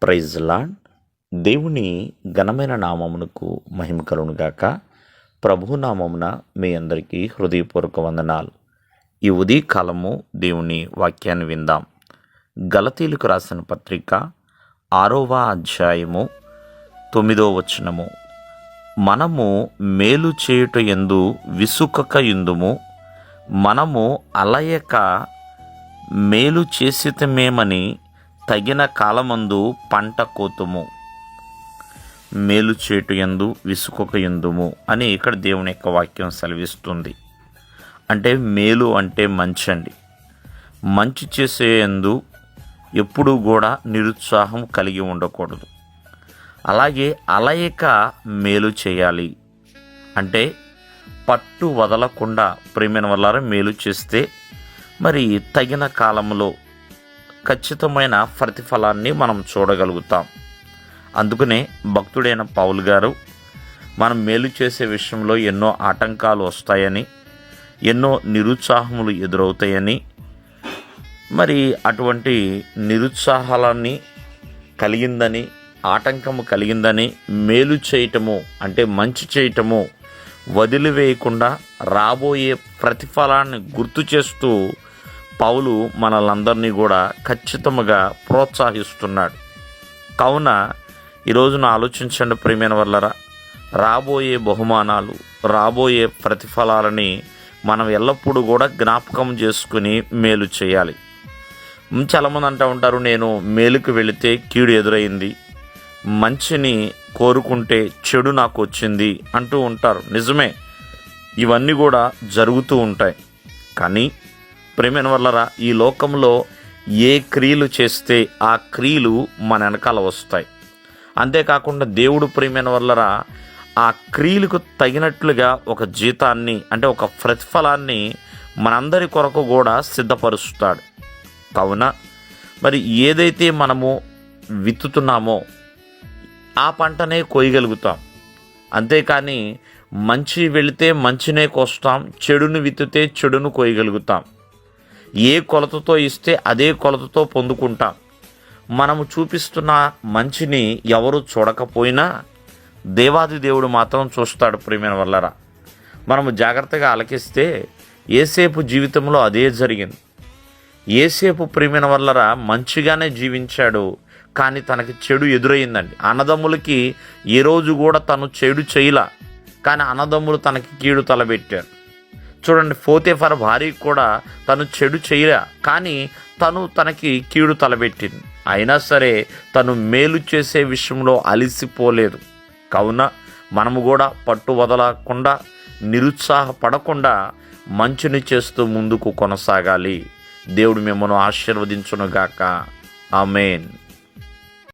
Praise lord. దేవుని ఘనమైన నామమునకు మహిమ కలుగునుగాక. ప్రభు నామమున మీ అందరికీ హృదయపూర్వక వందనాలు. ఈ ఉదయకాలము దేవుని వాక్యాన్ని విందాం. గలతీయులకు రాసిన పత్రిక 6వ అధ్యాయము 9వ వచనము. మనము మేలు చేయుట యందు విసుకక యుందుము, మనము అలయక మేలు చేసితమేమని తగిన కాలమందు పంట కోతుము. మేలు చేటు యందు విసుకొక యుందుము అని ఇక్కడ దేవుని యొక్క వాక్యం సెలవిస్తుంది. అంటే మేలు అంటే మంచి అండి. మంచి చేసే యందు ఎప్పుడూ కూడా నిరుత్సాహం కలిగి ఉండకూడదు. అలాగే అలయక మేలు చేయాలి. అంటే పట్టు వదలకుండా ప్రేమైన వల్ల మేలు చేస్తే మరి తగిన కాలంలో ఖచ్చితమైన ప్రతిఫలాన్ని మనం చూడగలుగుతాం. అందుకనే భక్తుడైన పౌలు గారు మనం మేలు చేసే విషయంలో ఎన్నో ఆటంకాలు వస్తాయని, ఎన్నో నిరుత్సాహములు ఎదురవుతాయని, మరి అటువంటి నిరుత్సాహాలన్నీ కలిగిందని, ఆటంకము కలిగిందని మేలు చేయటము అంటే మంచి చేయటము వదిలివేయకుండా రాబోయే ప్రతిఫలాన్ని గుర్తు చేస్తూ పౌలు మనలందరినీ కూడా ఖచ్చితంగా ప్రోత్సహిస్తున్నాడు. కావున ఈరోజున ఆలోచించండి ప్రియమైన వల్లరా, రాబోయే బహుమానాలు, రాబోయే ప్రతిఫలాలని మనం ఎల్లప్పుడూ కూడా జ్ఞాపకం చేసుకుని మేలు చేయాలి. చాలామంది అంటూ ఉంటారు, నేను మేలుకు వెళితే కీడు ఎదురైంది, మంచిని కోరుకుంటే చెడు నాకు వచ్చింది అంటూ ఉంటారు. నిజమే, ఇవన్నీ కూడా జరుగుతూ ఉంటాయి. కానీ ప్రేమైన వల్లరా, ఈ లోకంలో ఏ క్రియలు చేస్తే ఆ క్రియలు మన వెనకాల వస్తాయి. అంతేకాకుండా దేవుడు ప్రేమైన వల్లరా ఆ క్రియలకు తగినట్లుగా ఒక జీతాన్ని అంటే ఒక ప్రతిఫలాన్ని మనందరి కొరకు కూడా సిద్ధపరుస్తాడు. కావున మరి ఏదైతే మనము విత్తుతున్నామో ఆ పంటనే కోయగలుగుతాం. అంతేకాని మంచి వెళితే మంచినే కోస్తాం, చెడును విత్తితే చెడును కోయగలుగుతాం. ఏ కొలతతో ఇస్తే అదే కొలతతో పొందుకుంటాం. మనము చూపిస్తున్న మంచిని ఎవరు చూడకపోయినా దేవాది దేవుడు మాత్రం చూస్తాడు. ప్రియమైన వల్లరా, మనము జాగ్రత్తగా ఆలకిస్తే యేసేపు జీవితంలో అదే జరిగింది. యేసేపు ప్రియమైన వల్లరా మంచిగానే జీవించాడు, కానీ తనకి చెడు ఎదురైందండి. అన్నదమ్ములకి ఏ రోజు కూడా తను చెడు చేయలా, కానీ అన్నదమ్ములు తనకి కీడు తలబెట్టారు. చూడండి, పోతీఫర్ భార్యకి కూడా తను చెడు చేయలే, కానీ తనకి కీడు తలబెట్టింది. అయినా సరే తను మేలు చేసే విషయంలో అలిసిపోలేదు. కావున మనము కూడా పట్టు వదలకుండా, నిరుత్సాహపడకుండా మంచిని చేస్తూ ముందుకు కొనసాగాలి. దేవుడు మిమ్మల్ని ఆశీర్వదించునుగాక. ఆమేన్.